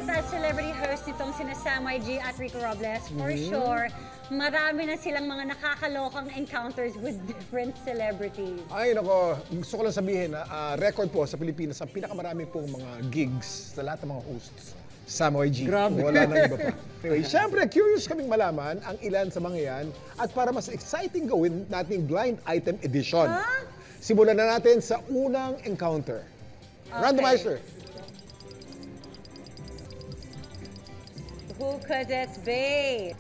favorite celebrity host nitong sina Sam YG at Rico Robles. For sure, marami na silang mga nakakalokang encounters with different celebrities. Ay, nako, gusto ko lang sabihin na record po sa Pilipinas ang pinakamarami pong mga gigs sa lahat ng mga hosts. Sam YG. Grabe. Wala nang iba pa. Anyway, syempre, curious kaming malaman ang ilan sa mga yan at para mas exciting gawin nating blind item edition. Simulan na natin sa unang encounter. Randomizer. Who could it be?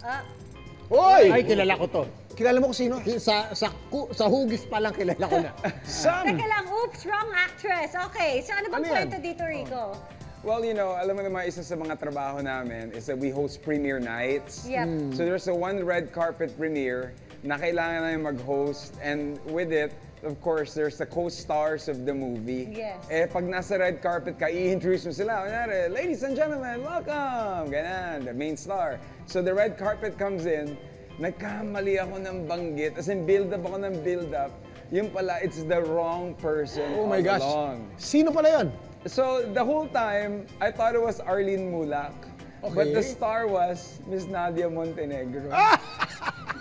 Hoy! Ay, kilala ko to. Kilala mo kung sino? Sa hugis pa lang kilala ko na. Sam! Teka lang, oops, wrong actress. Okay, so ano bang Ano yan? kwento dito, Rico? Well, you know, alam mo naman, isa sa mga trabaho namin is that we host premiere nights. Yep. So there's a one red carpet premiere na kailangan namin mag-host, and with it, of course, there's the co-stars of the movie. Yes. Eh, pag nasa red carpet ka, i-introduce mo sila. Kunyari, ladies and gentlemen, welcome! Ganon, the main star. So the red carpet comes in, nagkamali ako ng banggit, as in build-up ako ng build-up. Yung pala, it's the wrong person Oh my gosh. along. Sino pala yan? So the whole time, I thought it was Arlene Mulak. But the star was Miss Nadia Montenegro.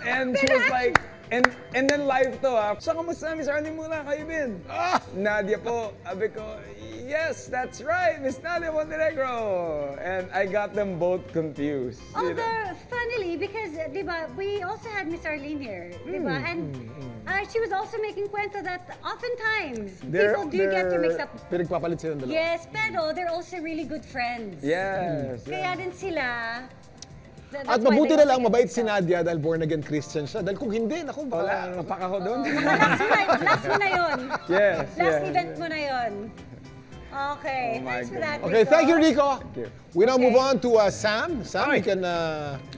And she was like, and then live to so kamusta Miss Arlene Mulak, how you been? Nadia po, sabi ko, yes, that's right, Miss Nadia Montenegro. And I got them both confused. Although, funnily, because, di ba, we also had Miss Arlene here, di ba? And she was also making kwento that oftentimes, people do get to mix up. Pinagpapalit silang dalawa. Yes, pero they're also really good friends. Yes. Kaya din sila. At mabuti na lang, mabait si Nadia dahil born again Christian siya. Dahil kung hindi, naku, Wala, napak ako doon. Last mo na yun. Yes, Last yes. event mo na yun. Okay, Oh my thanks for that, Okay, Rico. thank you, Rico. Thank you. We now move on to Sam. Sam, you can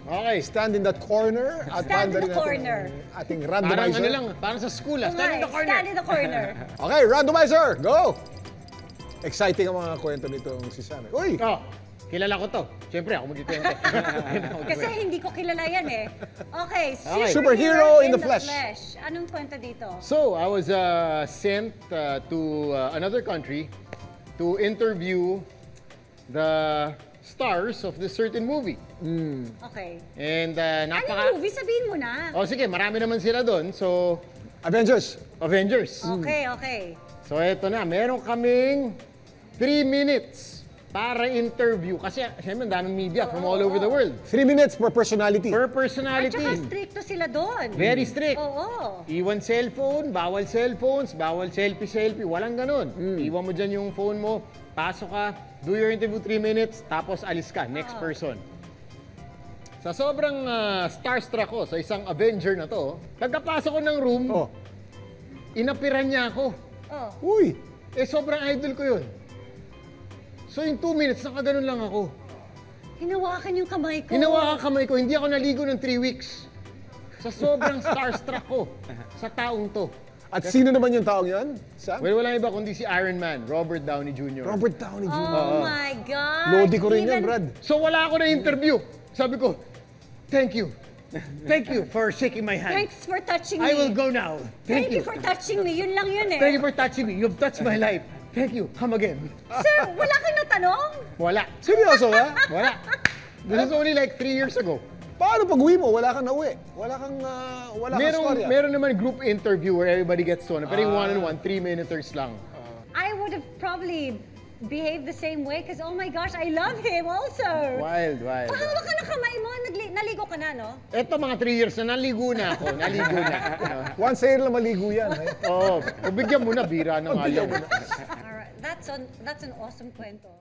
Okay. stand in that corner. At Stand in paandarin the natin corner. ang ating Parang randomizer. ano lang, parang sa school. Stand in the corner. Stand in the corner. Okay, randomizer, go! Exciting ang mga kwento nitong si Sam. Uy! Oh, kilala ko to. Siyempre, ako magkikwento. Kasi hindi ko kilala yan eh. Okay, Superhero in the flesh. Anong kwento dito? So, I was sent to another country to interview the stars of this certain movie. Okay. And Anong movie? Sabihin mo na. Oh, sige, marami naman sila doon. So, Avengers. Avengers. Okay, okay. So, eto na. Meron kaming 3 minutes para interview. Kasi, siyempre, ang daming media from all over the world. 3 minutes per personality. Per At personality. saka stricto sila doon. Very strict. Oo. Iwan cellphone, bawal cellphones, bawal selfie-selfie, walang ganun. Iwan mo dyan yung phone mo, pasok ka, do your interview 3 minutes, tapos alis ka, next person. Sa sobrang starstruck ko sa isang Avenger na to, pagkapasok ko ng room, inapiran niya ako. Uy! Eh, sobrang idol ko yun. So, in 2 minutes, nakaganon lang ako. Hinawakan yung kamay ko. Hinawakan kamay ko, hindi ako naligo ng 3 weeks. Sa sobrang starstruck ko sa taong to. At sino naman yung taong yan, Sam? Well, walang iba kundi si Iron Man, Robert Downey Jr. Robert Downey Jr. Oh my God. Lodi ko rin yan, Brad. So wala ako na interview. Sabi ko, thank you. Thank you for shaking my hand. Thanks for touching me. I will go now. Thank you for touching me. Yun lang yun eh. Thank you for touching me. You've touched my life. Thank you. Come again. Sir, wala kang natanong? Wala. Seryoso ba? Wala. This is only like 3 years ago. Paano pag uwi mo? Wala kang nauwi. Wala kang storya. Meron naman group interview where everybody gets to pero yung one-on-one, 3-minuters lang. I would have probably behaved the same way because oh my gosh, I love him also. Wild. Pahawak ka ng kamay mo, naligo ka na, no? Eto mga 3 years na, naligo na ako. Naligo na. Once a year lang maligo yan. Oo. Bigyan mo na, bira na nga lang. Alright, that's an awesome kwento.